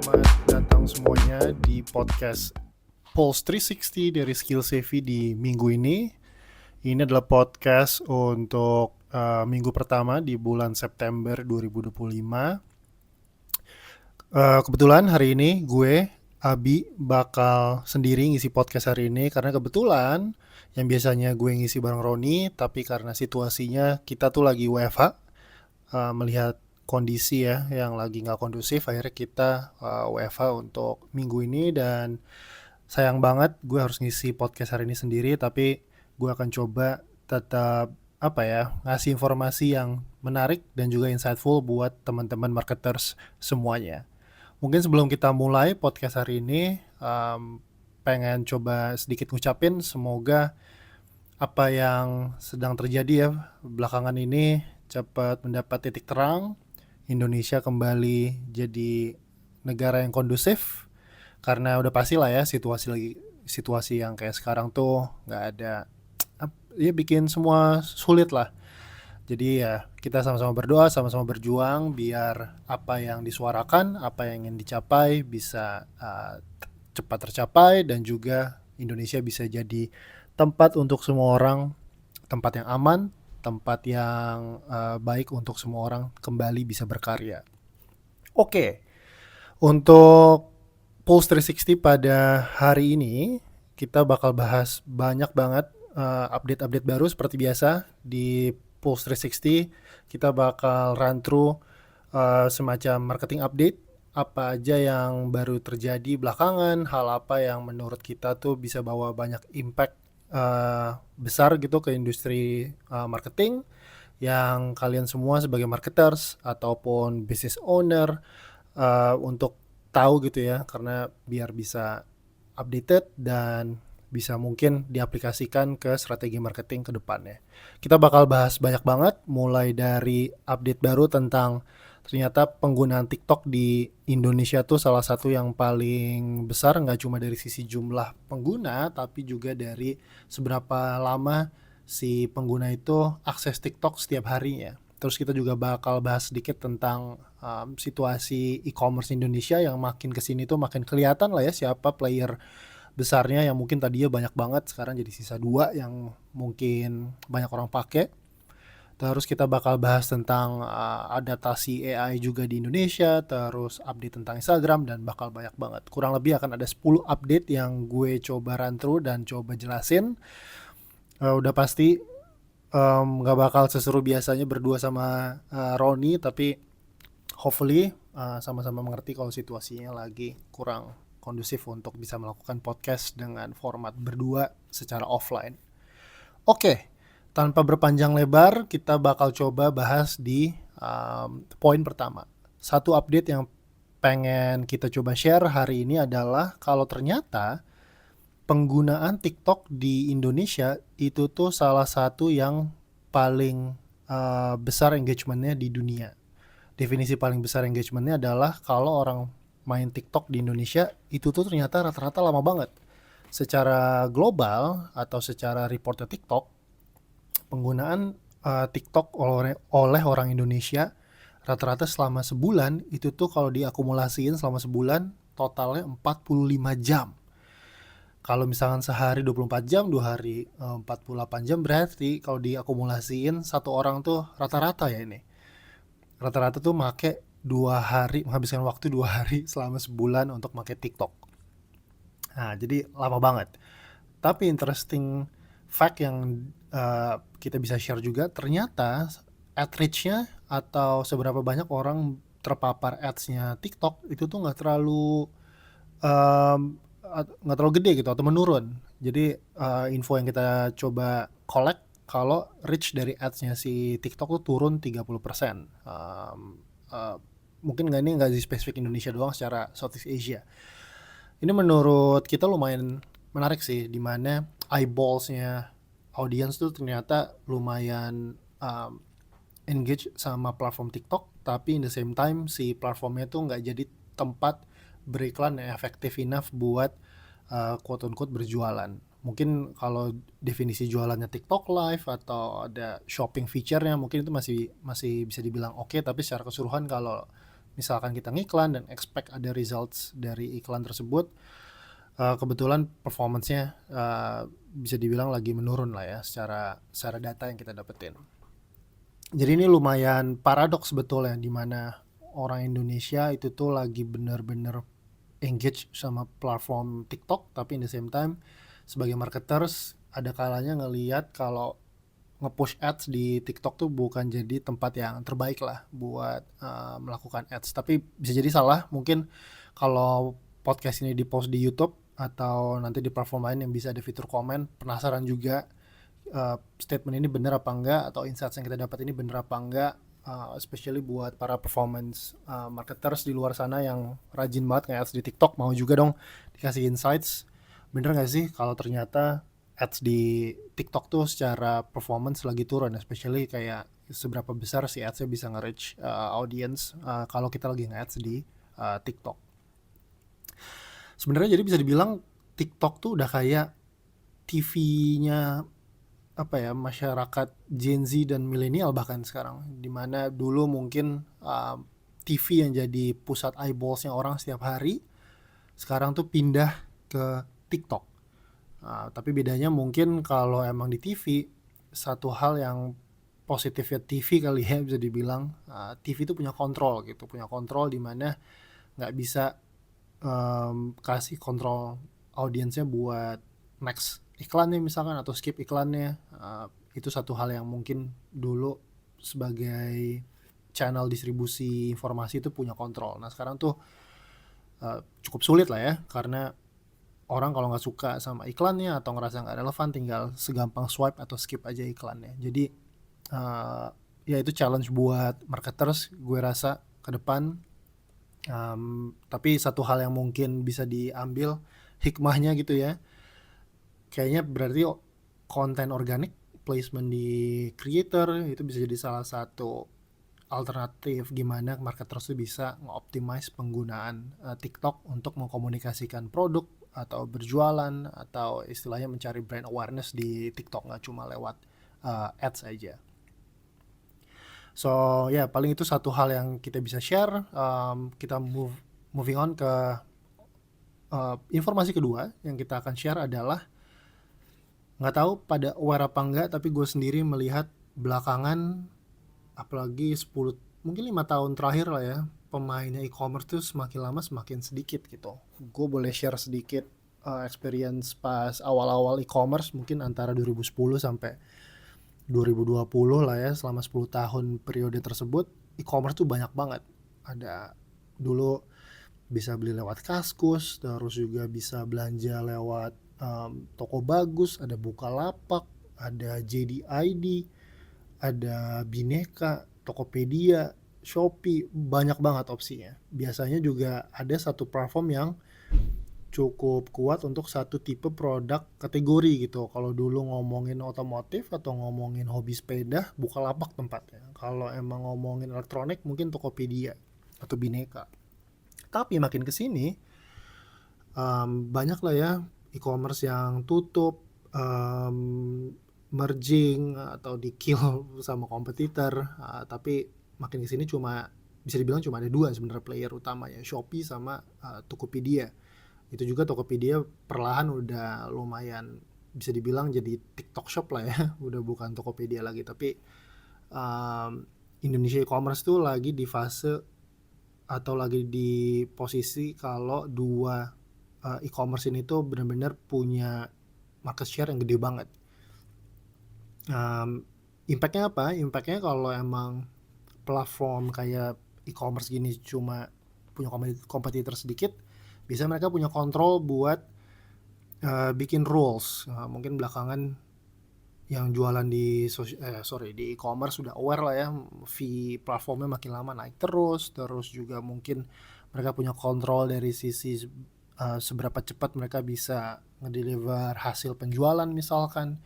Selamat datang semuanya di podcast Pulse 360 dari Skill Savvy di minggu ini. Ini adalah podcast untuk minggu pertama di bulan September 2025. Kebetulan hari ini gue, Abi, bakal sendiri ngisi podcast hari ini karena kebetulan yang biasanya gue ngisi bareng Roni, tapi karena situasinya kita tuh lagi WFH, melihat kondisi ya yang lagi nggak kondusif, akhirnya kita WFH untuk minggu ini. Dan sayang banget gue harus ngisi podcast hari ini sendiri, tapi gue akan coba tetap ngasih informasi yang menarik dan juga insightful buat teman-teman marketers semuanya. Mungkin sebelum kita mulai podcast hari ini, pengen coba sedikit ngucapin semoga apa yang sedang terjadi ya belakangan ini cepat mendapat titik terang. Indonesia kembali jadi negara yang kondusif, karena udah pasti lah ya situasi yang kayak sekarang tuh nggak ada, ya bikin semua sulit lah. Jadi ya kita sama-sama berdoa, sama-sama berjuang biar apa yang disuarakan, apa yang ingin dicapai bisa cepat tercapai, dan juga Indonesia bisa jadi tempat untuk semua orang, tempat yang aman, tempat yang baik untuk semua orang kembali bisa berkarya. Oke, untuk Pulse 360 pada hari ini kita bakal bahas banyak banget update-update baru seperti biasa di Pulse 360. Kita bakal run through semacam marketing update, apa aja yang baru terjadi belakangan, hal apa yang menurut kita tuh bisa bawa banyak impact besar gitu ke industri marketing, yang kalian semua sebagai marketers ataupun business owner untuk tahu gitu ya, karena biar bisa updated dan bisa mungkin diaplikasikan ke strategi marketing ke depannya. Kita bakal bahas banyak banget, mulai dari update baru tentang ternyata penggunaan TikTok di Indonesia tuh salah satu yang paling besar, nggak cuma dari sisi jumlah pengguna, tapi juga dari seberapa lama si pengguna itu akses TikTok setiap harinya. Terus kita juga bakal bahas sedikit tentang situasi e-commerce Indonesia yang makin kesini tuh makin kelihatan lah ya siapa player besarnya yang mungkin tadinya banyak banget, sekarang jadi sisa 2 yang mungkin banyak orang pakai. Terus kita bakal bahas tentang adaptasi AI juga di Indonesia, terus update tentang Instagram, dan bakal banyak banget. Kurang lebih akan ada 10 update yang gue coba run through dan coba jelasin. Udah pasti nggak bakal seseru biasanya berdua sama Roni, tapi hopefully sama-sama mengerti kalau situasinya lagi kurang kondusif untuk bisa melakukan podcast dengan format berdua secara offline. Oke, tanpa berpanjang lebar, kita bakal coba bahas di poin pertama. Satu update yang pengen kita coba share hari ini adalah kalau ternyata penggunaan TikTok di Indonesia itu tuh salah satu yang paling besar engagementnya di dunia. Definisi paling besar engagementnya adalah kalau orang main TikTok di Indonesia itu tuh ternyata rata-rata lama banget. Secara global atau secara reportnya TikTok, penggunaan TikTok oleh orang Indonesia rata-rata selama sebulan itu tuh kalau diakumulasiin selama sebulan totalnya 45 jam. Kalau misalkan sehari 24 jam, 2 hari 48 jam, berarti kalau diakumulasiin satu orang tuh rata-rata ya ini. Rata-rata tuh make 2 hari, menghabiskan waktu 2 hari selama sebulan untuk make TikTok. Nah, jadi lama banget. Tapi interesting fact yang kita bisa share juga, ternyata ad reach-nya atau seberapa banyak orang terpapar ads-nya TikTok itu tuh nggak terlalu gede gitu atau menurun. Jadi info yang kita coba collect, kalau reach dari ads-nya si TikTok tuh turun 30%. Mungkin nggak di spesifik Indonesia doang, secara Southeast Asia. Ini menurut kita lumayan menarik sih, dimana eyeballs-nya audience tuh ternyata lumayan engage sama platform TikTok, tapi in the same time si platformnya tuh nggak jadi tempat beriklan yang efektif enough buat quote unquote berjualan. Mungkin kalau definisi jualannya TikTok Live atau ada shopping feature-nya mungkin itu masih bisa dibilang oke, tapi secara keseluruhan kalau misalkan kita ngiklan dan expect ada results dari iklan tersebut, kebetulan performance-nya bisa dibilang lagi menurun lah ya secara data yang kita dapetin. Jadi ini lumayan paradoks sebetulnya, di mana orang Indonesia itu tuh lagi bener-bener engage sama platform TikTok, tapi in the same time sebagai marketers ada kalanya ngelihat kalau nge-push ads di TikTok tuh bukan jadi tempat yang terbaik lah buat melakukan ads. Tapi bisa jadi salah, mungkin kalau podcast ini di-post di YouTube atau nanti di platform lain yang bisa ada fitur komen, penasaran juga statement ini benar apa enggak, atau insights yang kita dapat ini benar apa enggak, especially buat para performance marketers di luar sana yang rajin banget nge-ads di TikTok, mau juga dong dikasih insights. Bener nggak sih kalau ternyata ads di TikTok tuh secara performance lagi turun, especially kayak seberapa besar si ads-nya bisa nge-reach audience kalau kita lagi nge-ads di TikTok. Sebenarnya jadi bisa dibilang TikTok tuh udah kayak TV-nya apa ya, masyarakat Gen Z dan milenial bahkan sekarang, dimana dulu mungkin TV yang jadi pusat eyeballsnya orang setiap hari, sekarang tuh pindah ke TikTok. Tapi bedanya mungkin kalau emang di TV, satu hal yang positifnya TV kali ya bisa dibilang, TV itu punya kontrol gitu, punya kontrol di mana nggak bisa kasih kontrol audiensnya buat next iklannya misalkan atau skip iklannya. Itu satu hal yang mungkin dulu sebagai channel distribusi informasi itu punya kontrol. Nah sekarang tuh cukup sulit lah ya, karena orang kalau nggak suka sama iklannya atau ngerasa nggak relevan, tinggal segampang swipe atau skip aja iklannya. Jadi ya itu challenge buat marketers gue rasa ke depan. Tapi satu hal yang mungkin bisa diambil hikmahnya gitu ya, kayaknya berarti konten organik, placement di creator itu bisa jadi salah satu alternatif gimana marketers tuh bisa nge-optimize penggunaan TikTok untuk mengkomunikasikan produk atau berjualan, atau istilahnya mencari brand awareness di TikTok, nggak cuma lewat ads aja. So ya paling itu satu hal yang kita bisa share. Kita moving on ke informasi kedua yang kita akan share adalah, nggak tahu pada aware apa enggak, tapi gue sendiri melihat belakangan, apalagi 10 mungkin 5 tahun terakhir lah ya, pemainnya e-commerce tuh semakin lama semakin sedikit gitu. Gue boleh share sedikit experience pas awal-awal e-commerce, mungkin antara 2010 sampai 2020 lah ya, selama 10 tahun periode tersebut e-commerce tuh banyak banget. Ada dulu bisa beli lewat Kaskus, terus juga bisa belanja lewat toko bagus, ada Bukalapak, ada JDID, ada Bineka, Tokopedia, Shopee, banyak banget opsinya. Biasanya juga ada satu platform yang cukup kuat untuk satu tipe produk kategori gitu. Kalau dulu ngomongin otomotif atau ngomongin hobi sepeda, Bukalapak tempatnya. Kalau emang ngomongin elektronik, mungkin Tokopedia atau Bineka. Tapi makin kesini banyak lah ya e-commerce yang tutup, merging atau di kill sama kompetitor. Tapi makin kesini bisa dibilang cuma ada dua sebenarnya player utama ya, Shopee sama Tokopedia. Itu juga Tokopedia perlahan udah lumayan bisa dibilang jadi TikTok shop lah ya, udah bukan Tokopedia lagi. Tapi Indonesia e-commerce tuh lagi di fase atau lagi di posisi kalau dua e-commerce ini tuh benar-benar punya market share yang gede banget. Impactnya apa? Impactnya kalau emang platform kayak e-commerce gini cuma punya kompetitor sedikit, bisa mereka punya kontrol buat bikin rules. Mungkin belakangan yang jualan di e-commerce sudah aware lah ya, fee platformnya makin lama naik terus juga mungkin mereka punya kontrol dari sisi seberapa cepat mereka bisa ngedeliver hasil penjualan misalkan.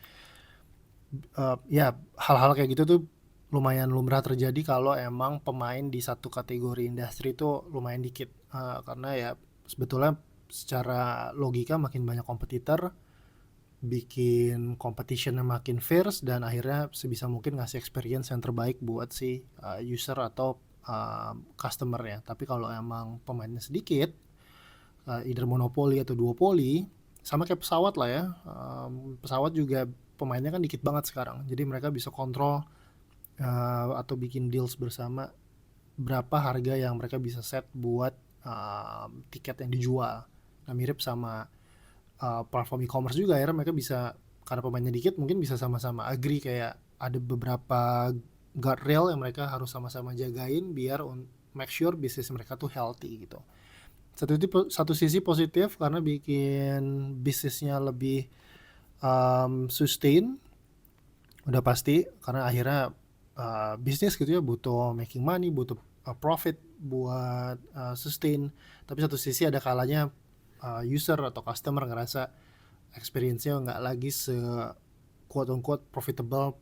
Ya hal-hal kayak gitu tuh lumayan lumrah terjadi kalau emang pemain di satu kategori industri itu lumayan dikit, karena ya sebetulnya secara logika makin banyak kompetitor, bikin competitionnya makin fierce, dan akhirnya sebisa mungkin ngasih experience yang terbaik buat si user atau customer ya. Tapi kalau emang pemainnya sedikit, either monopoli atau duopoli, sama kayak pesawat lah ya. Pesawat juga pemainnya kan dikit banget sekarang. Jadi mereka bisa kontrol atau bikin deals bersama berapa harga yang mereka bisa set buat tiket yang dijual. Nah, mirip sama platform e-commerce juga, akhirnya mereka bisa, karena pemainnya dikit, mungkin bisa sama-sama agree kayak ada beberapa guardrail yang mereka harus sama-sama jagain biar make sure bisnis mereka tuh healthy gitu. Satu sisi positif karena bikin bisnisnya lebih sustain, udah pasti, karena akhirnya bisnis gitu ya butuh making money, butuh profit buat sustain. Tapi satu sisi ada kalanya user atau customer ngerasa experience-nya nggak lagi se quote unquote profitable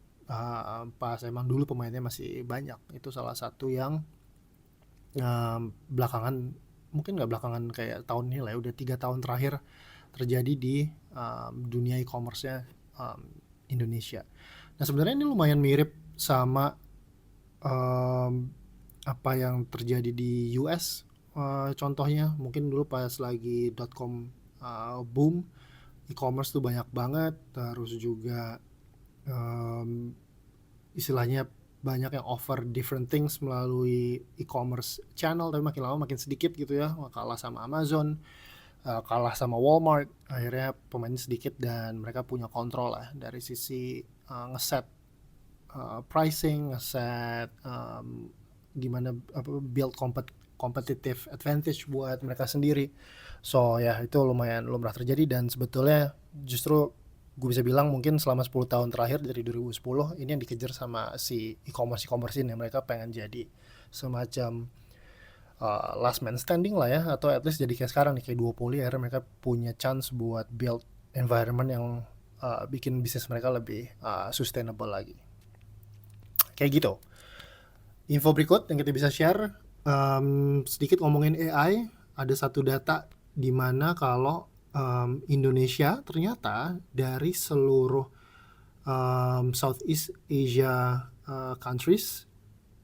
pas emang dulu pemainnya masih banyak. Itu salah satu yang belakangan, mungkin nggak belakangan kayak tahun ini lah ya, udah 3 tahun terakhir terjadi di dunia e-commerce-nya Indonesia. Nah, sebenarnya ini lumayan mirip sama apa yang terjadi di US. Contohnya mungkin dulu pas lagi .com boom, e-commerce tuh banyak banget, terus juga istilahnya banyak yang offer different things melalui e-commerce channel, tapi makin lama makin sedikit gitu ya, kalah sama Amazon, kalah sama Walmart, akhirnya pemainnya sedikit dan mereka punya kontrol lah dari sisi ngeset pricing, ngeset gimana build competitive advantage buat mereka sendiri. So ya, itu lumayan lumrah terjadi, dan sebetulnya justru gue bisa bilang mungkin selama 10 tahun terakhir dari 2010 ini yang dikejar sama si e-commerce ini. Mereka pengen jadi semacam last man standing lah ya, atau at least jadi kayak sekarang nih, kayak duopoli. Akhirnya mereka punya chance buat build environment yang bikin bisnis mereka lebih sustainable lagi. Kayak gitu. Info berikut yang kita bisa share, sedikit ngomongin AI. Ada satu data di mana kalau Indonesia ternyata dari seluruh Southeast Asia countries,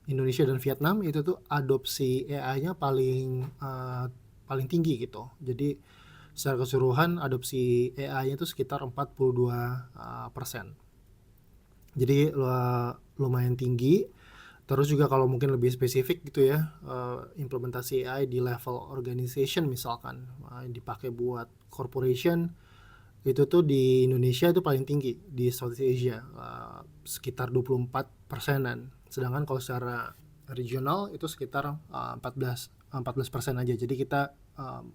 Indonesia dan Vietnam itu tuh adopsi AI-nya paling tinggi gitu. Jadi secara keseluruhan adopsi AI-nya itu sekitar 42%. Jadi lumayan tinggi. Terus juga kalau mungkin lebih spesifik gitu ya, implementasi AI di level organization misalkan dipakai buat corporation, itu tuh di Indonesia itu paling tinggi di Southeast Asia, sekitar 24%-an. Sedangkan kalau secara regional itu sekitar 14% aja. Jadi kita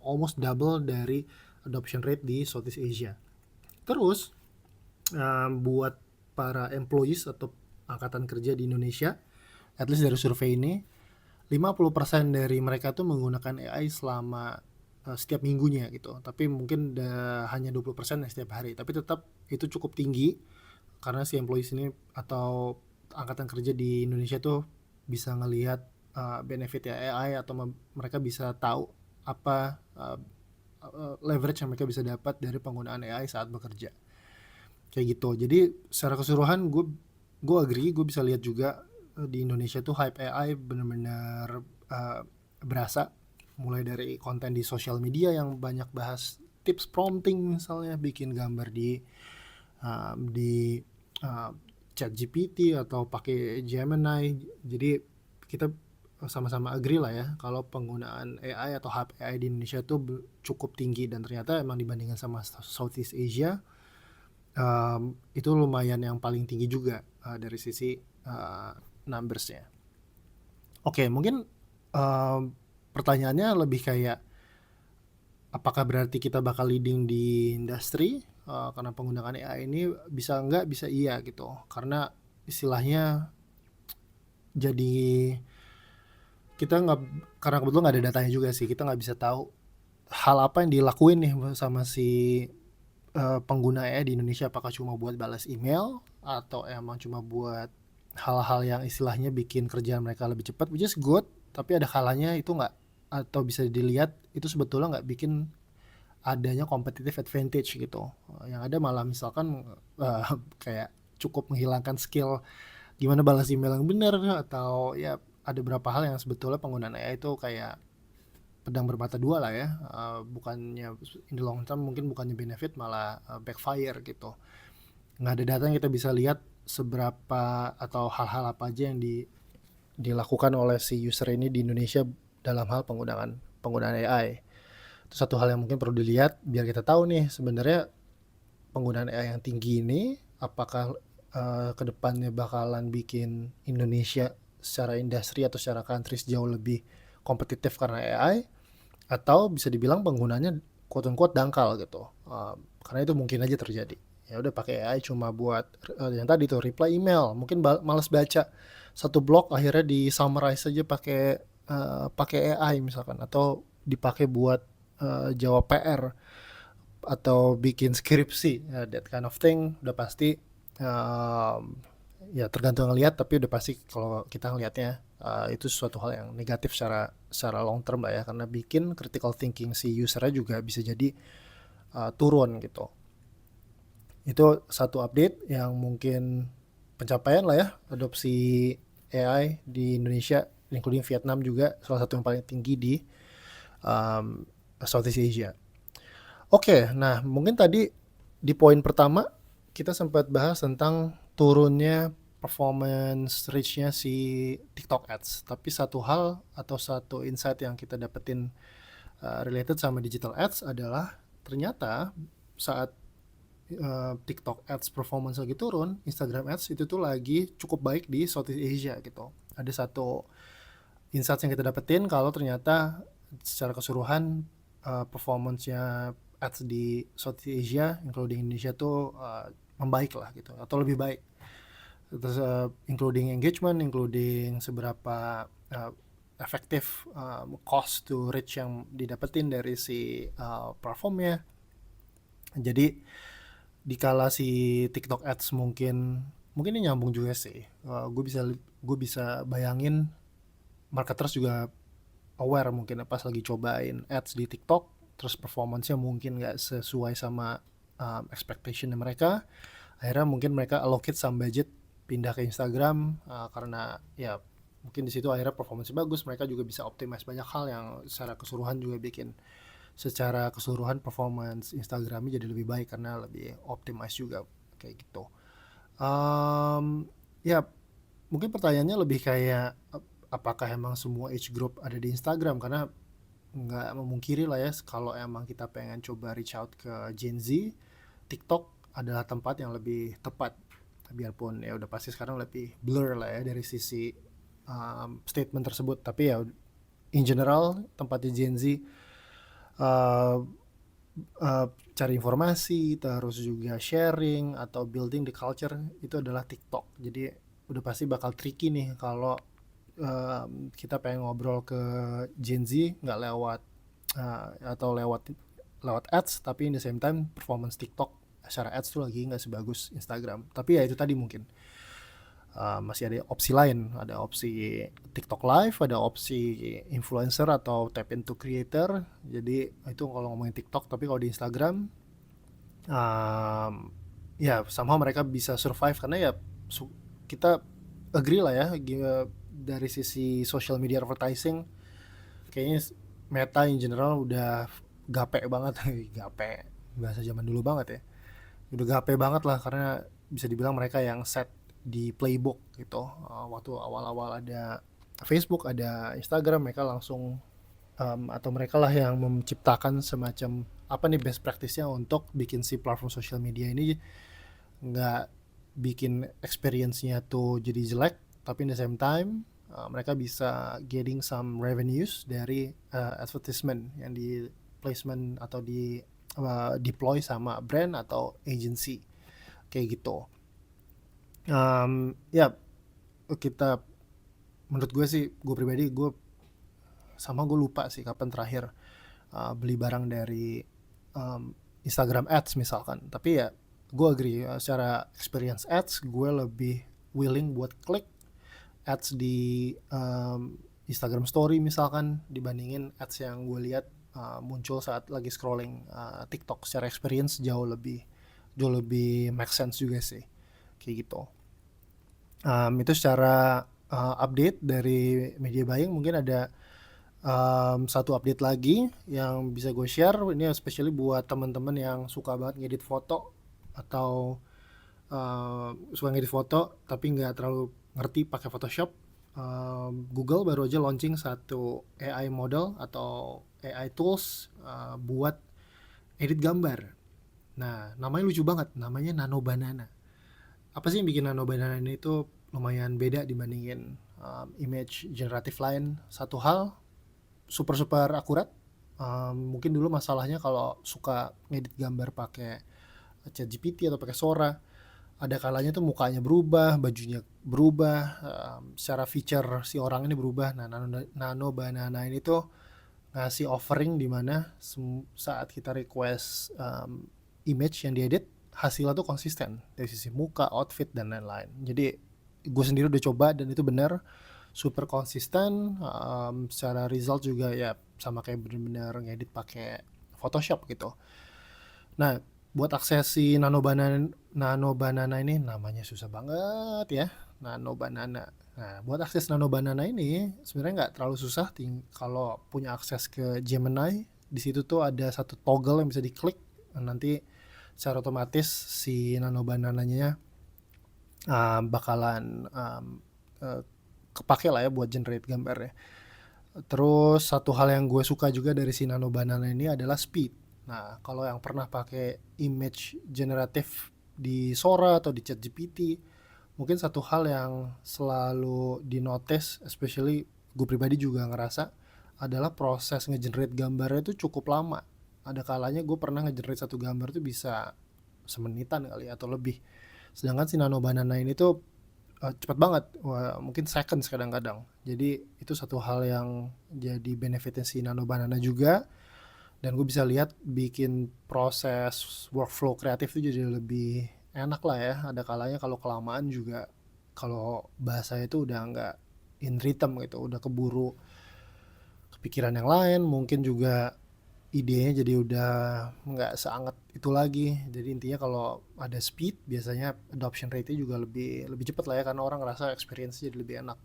almost double dari adoption rate di Southeast Asia. Terus buat para employees atau angkatan kerja di Indonesia, at least dari survei ini, 50% dari mereka tuh menggunakan AI selama setiap minggunya gitu. Tapi mungkin hanya 20% setiap hari. Tapi tetap itu cukup tinggi karena si employees ini atau angkatan kerja di Indonesia tuh bisa ngelihat benefit ya AI, atau mereka bisa tahu apa leverage yang mereka bisa dapat dari penggunaan AI saat bekerja. Kayak gitu. Jadi secara keseluruhan gue agree, gue bisa lihat juga di Indonesia tuh hype AI benar-benar berasa, mulai dari konten di sosial media yang banyak bahas tips prompting, misalnya bikin gambar di ChatGPT atau pakai Gemini. Jadi kita sama-sama agree lah ya kalau penggunaan AI atau hype AI di Indonesia tuh cukup tinggi, dan ternyata emang dibandingkan sama Southeast Asia itu lumayan yang paling tinggi juga dari sisi numbers-nya. Oke, mungkin pertanyaannya lebih kayak apakah berarti kita bakal leading di industri karena penggunaan AI ini? Bisa enggak, bisa iya gitu. Karena istilahnya jadi kita nggak, karena kebetulan nggak ada datanya juga sih, kita nggak bisa tahu hal apa yang dilakuin nih sama si pengguna AI di Indonesia. Apakah cuma buat balas email atau emang cuma buat hal-hal yang istilahnya bikin kerjaan mereka lebih cepat, which is good, tapi ada kalanya itu nggak, atau bisa dilihat itu sebetulnya nggak bikin adanya competitive advantage gitu. Yang ada malah misalkan kayak cukup menghilangkan skill gimana balas email yang benar, atau ya ada beberapa hal yang sebetulnya penggunaan AI itu kayak pedang bermata dua lah ya. Bukannya in the long term mungkin bukannya benefit, malah backfire gitu. Nggak ada data yang kita bisa lihat seberapa atau hal-hal apa aja yang dilakukan oleh si user ini di Indonesia dalam hal penggunaan AI. Itu satu hal yang mungkin perlu dilihat biar kita tahu nih sebenarnya penggunaan AI yang tinggi ini apakah kedepannya bakalan bikin Indonesia secara industri atau secara countries jauh lebih kompetitif karena AI, atau bisa dibilang penggunanya quote unquote dangkal gitu. Karena itu mungkin aja terjadi. Ya udah pakai AI cuma buat yang tadi tuh reply email, mungkin males baca satu blog akhirnya di summarize aja pakai AI misalkan, atau dipakai buat jawab PR atau bikin skripsi, that kind of thing. Udah pasti ya tergantung ngelihat, tapi udah pasti kalau kita ngelihatnya itu sesuatu hal yang negatif secara long term lah ya, karena bikin critical thinking si usernya juga bisa jadi turun gitu. Itu satu update yang mungkin pencapaian lah ya, adopsi AI di Indonesia, including Vietnam juga salah satu yang paling tinggi di Southeast Asia. Oke, nah mungkin tadi di poin pertama kita sempat bahas tentang turunnya performance reach-nya si TikTok Ads. Tapi satu hal atau satu insight yang kita dapetin related sama digital ads adalah ternyata saat TikTok Ads performance lagi turun, Instagram Ads itu tuh lagi cukup baik di Southeast Asia gitu. Ada satu insight yang kita dapetin kalau ternyata secara keseluruhan performance-nya ads di Southeast Asia, including Indonesia tuh membaik lah gitu, atau lebih baik. Terus including engagement, including seberapa efektif cost to reach yang didapetin dari si platformnya. Jadi dikala si TikTok Ads mungkin ini nyambung juga sih. Gue bisa bayangin marketers juga aware mungkin pas lagi cobain ads di TikTok, terus performance-nya mungkin nggak sesuai sama expectation mereka. Akhirnya mungkin mereka allocate some budget pindah ke Instagram karena ya mungkin di situ akhirnya performance bagus, mereka juga bisa optimize banyak hal yang secara keseluruhan juga bikin secara keseluruhan performance Instagramnya jadi lebih baik karena lebih optimize juga kayak gitu. Ya mungkin pertanyaannya lebih kayak apakah emang semua age group ada di Instagram, karena nggak memungkiri lah ya kalau emang kita pengen coba reach out ke Gen Z, TikTok adalah tempat yang lebih tepat. Biarpun ya udah pasti sekarang lebih blur lah ya dari sisi statement tersebut, tapi ya in general tempatnya Gen Z uh, cari informasi terus juga sharing atau building the culture itu adalah TikTok. Jadi udah pasti bakal tricky nih kalau kita pengen ngobrol ke Gen Z nggak lewat atau lewat ads, tapi in the same time performance TikTok secara ads tuh lagi nggak sebagus Instagram. Tapi ya itu tadi mungkin masih ada opsi lain, ada opsi TikTok Live, ada opsi influencer atau tap into creator. Jadi itu kalau ngomongin TikTok, tapi kalau di Instagram ya somehow mereka bisa survive karena ya kita agree lah ya dari sisi social media advertising kayaknya Meta in general udah gape banget. Gape bahasa zaman dulu banget ya, udah gape banget lah, karena bisa dibilang mereka yang set di playbook gitu. Waktu awal-awal ada Facebook, ada Instagram, mereka langsung atau mereka lah yang menciptakan semacam apa nih best practice-nya untuk bikin si platform social media ini nggak bikin experience-nya tuh jadi jelek, tapi in the same time mereka bisa getting some revenues dari advertisement yang di placement atau di deploy sama brand atau agency kayak gitu. Ya kita, menurut gue sih, gue pribadi gue lupa sih kapan terakhir beli barang dari Instagram Ads misalkan. Tapi ya gue agree secara experience ads gue lebih willing buat klik ads di Instagram Story misalkan dibandingin ads yang gue lihat muncul saat lagi scrolling TikTok. Secara experience jauh lebih make sense juga sih kayak gitu. Itu secara update dari media buying, mungkin ada satu update lagi yang bisa gue share. Ini especially buat teman-teman yang suka banget ngedit foto atau suka ngedit foto tapi nggak terlalu ngerti pakai Photoshop. Google baru aja launching satu AI model atau AI tools buat edit gambar. Nah, namanya lucu banget, namanya Nano Banana. Apa sih yang bikin Nano Banana ini tuh lumayan beda dibandingin image generatif lain? Satu hal, super super akurat. Mungkin dulu masalahnya kalau suka ngedit gambar pakai ChatGPT atau pakai Sora, ada kalanya tuh mukanya berubah, bajunya berubah, secara feature si orang ini berubah. Nah, Nano Banana ini tuh ngasih offering di mana saat kita request image yang diedit, hasilnya tuh konsisten dari sisi muka, outfit, dan lain-lain. Jadi gue sendiri udah coba dan itu benar super konsisten. Secara result juga ya sama kayak bener-bener ngedit pakai Photoshop gitu. Nah, buat akses si Nano Banana ini, namanya susah banget ya, Nano Banana. Nah, buat akses Nano Banana ini sebenarnya nggak terlalu susah. Kalau punya akses ke Gemini, di situ tuh ada satu toggle yang bisa diklik. Nanti secara otomatis si Nano Banananya bakalan kepake lah ya buat generate gambarnya. Terus satu hal yang gue suka juga dari si Nano Banana ini adalah speed. Nah, kalau yang pernah pakai image generatif di Sora atau di ChatGPT, mungkin satu hal yang selalu dinotice, especially gue pribadi juga ngerasa, adalah proses ngegenerate gambarnya itu cukup lama. Ada kalanya gue pernah ngegenerate satu gambar tuh bisa semenitan kali atau lebih. Sedangkan si Nano Banana ini tuh cepat banget. Wah, mungkin seconds kadang-kadang. Jadi itu satu hal yang jadi benefitnya si Nano Banana juga. Dan gue bisa lihat bikin proses workflow kreatif itu jadi lebih enak lah ya. Ada kalanya kalau kelamaan juga, kalau bahasa itu udah nggak in rhythm gitu, udah keburu kepikiran yang lain, mungkin juga idenya jadi udah nggak seanget itu lagi. Jadi intinya kalau ada speed, biasanya adoption rate-nya juga lebih lebih cepat lah ya, karena orang ngerasa experience jadi lebih enak.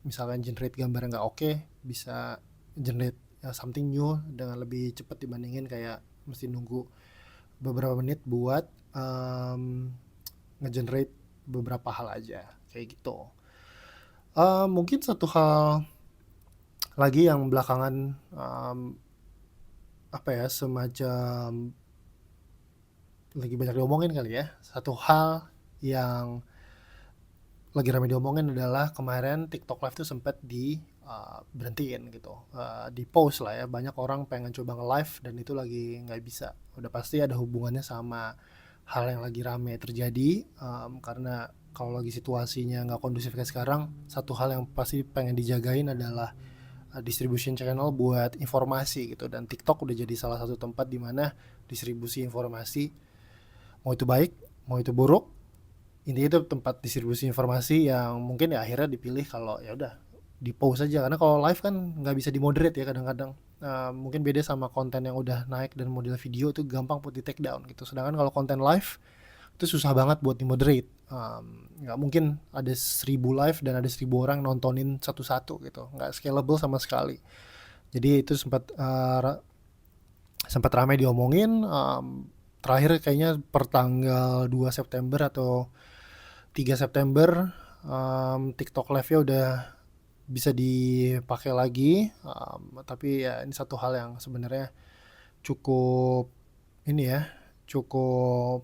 Misalkan generate gambar nggak oke, bisa generate something new dengan lebih cepat dibandingin kayak mesti nunggu beberapa menit buat ngegenerate beberapa hal aja kayak gitu. Mungkin satu hal lagi yang belakangan apa ya, semacam lagi banyak diomongin kali ya. Satu hal yang lagi ramai diomongin adalah kemarin TikTok Live tuh sempat di berhentiin gitu, di pause lah ya. Banyak orang pengen coba nge-live dan itu lagi nggak bisa. Udah pasti ada hubungannya sama hal yang lagi rame terjadi, karena kalau lagi situasinya nggak kondusif kayak sekarang, satu hal yang pasti pengen dijagain adalah distribution channel buat informasi gitu. Dan TikTok udah jadi salah satu tempat di mana distribusi informasi, mau itu baik mau itu buruk, intinya itu tempat distribusi informasi yang mungkin ya akhirnya dipilih kalau ya udah di pause aja. Karena kalau live kan nggak bisa dimoderate ya kadang-kadang. Mungkin beda sama konten yang udah naik dan model video itu gampang buat di take down gitu. Sedangkan kalau konten live itu susah banget buat di-moderate. Nggak mungkin ada 1000 live dan ada 1000 orang nontonin satu-satu gitu. Nggak scalable sama sekali. Jadi itu sempat ramai diomongin. Terakhir kayaknya per tanggal 2 September atau 3 September, TikTok Live-nya udah bisa dipakai lagi. Tapi ya ini satu hal yang sebenarnya cukup ini ya, cukup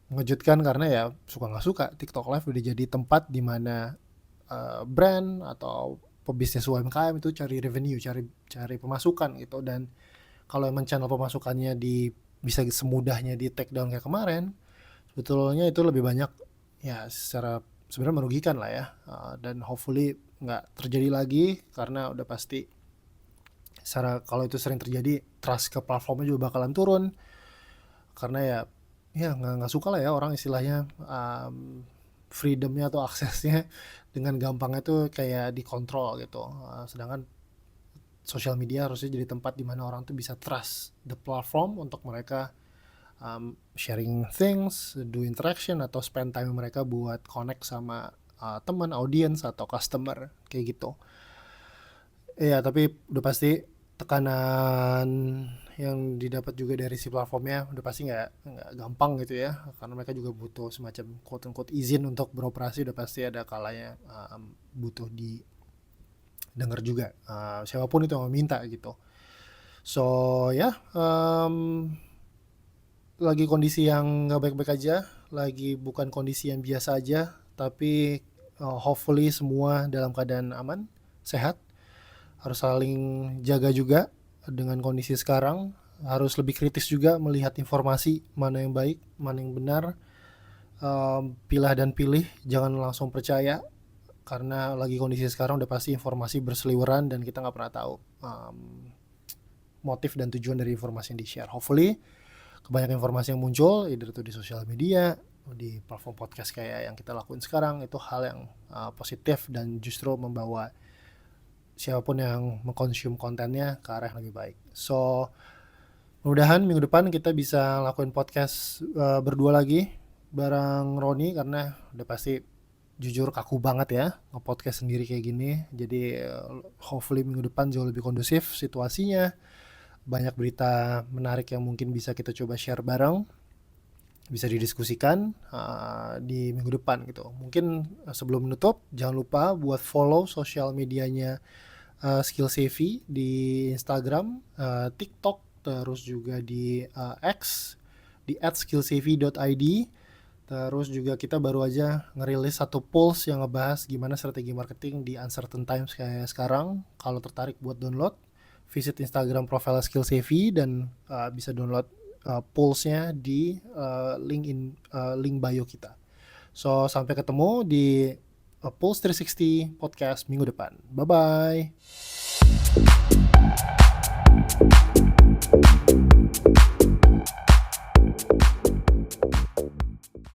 mengejutkan karena ya suka nggak suka TikTok Live udah jadi tempat di mana brand atau pebisnis UMKM itu cari revenue, cari pemasukan gitu. Dan kalau emang channel pemasukannya bisa semudahnya di take down kayak kemarin, sebetulnya itu lebih banyak ya secara sebenarnya merugikan lah ya. Dan hopefully nggak terjadi lagi, karena udah pasti secara kalau itu sering terjadi, trust ke platformnya juga bakalan turun. Karena ya nggak suka lah ya orang istilahnya freedomnya atau aksesnya dengan gampangnya tuh kayak dikontrol gitu. Sedangkan sosial media harusnya jadi tempat di mana orang tuh bisa trust the platform untuk mereka sharing things, do interaction, atau spend time mereka buat connect sama teman, audiens atau customer kayak gitu. Iya, tapi udah pasti tekanan yang didapat juga dari si platformnya udah pasti nggak gampang gitu ya, karena mereka juga butuh semacam quote unquote izin untuk beroperasi, udah pasti ada kalanya butuh didengar juga, siapapun itu yang meminta gitu. So ya, lagi kondisi yang nggak baik-baik aja, lagi bukan kondisi yang biasa aja, tapi hopefully semua dalam keadaan aman, sehat. Harus saling jaga juga dengan kondisi sekarang, harus lebih kritis juga melihat informasi mana yang baik, mana yang benar. Pilah dan pilih, jangan langsung percaya, karena lagi kondisi sekarang udah pasti informasi berseliweran dan kita nggak pernah tahu motif dan tujuan dari informasi yang di-share. Hopefully kebanyakan informasi yang muncul either itu di sosial media, di platform podcast kayak yang kita lakuin sekarang, itu hal yang positif dan justru membawa siapapun yang mengkonsum kontennya ke arah yang lebih baik. So mudah-mudahan minggu depan kita bisa lakuin podcast berdua lagi bareng Roni, karena udah pasti jujur kaku banget ya nge-podcast sendiri kayak gini. Jadi hopefully minggu depan jauh lebih kondusif situasinya, banyak berita menarik yang mungkin bisa kita coba share bareng, bisa didiskusikan di minggu depan gitu. Mungkin sebelum menutup, jangan lupa buat follow sosial medianya Skill Savvy di Instagram, TikTok, terus juga di X di @skillsavvy.id. Terus juga kita baru aja ngerilis satu polls yang ngebahas gimana strategi marketing di uncertain times kayak sekarang. Kalau tertarik buat download, visit Instagram profile Skill Savvy dan bisa download polls-nya di link bio kita. So sampai ketemu di Pulse 360 podcast minggu depan. Bye bye.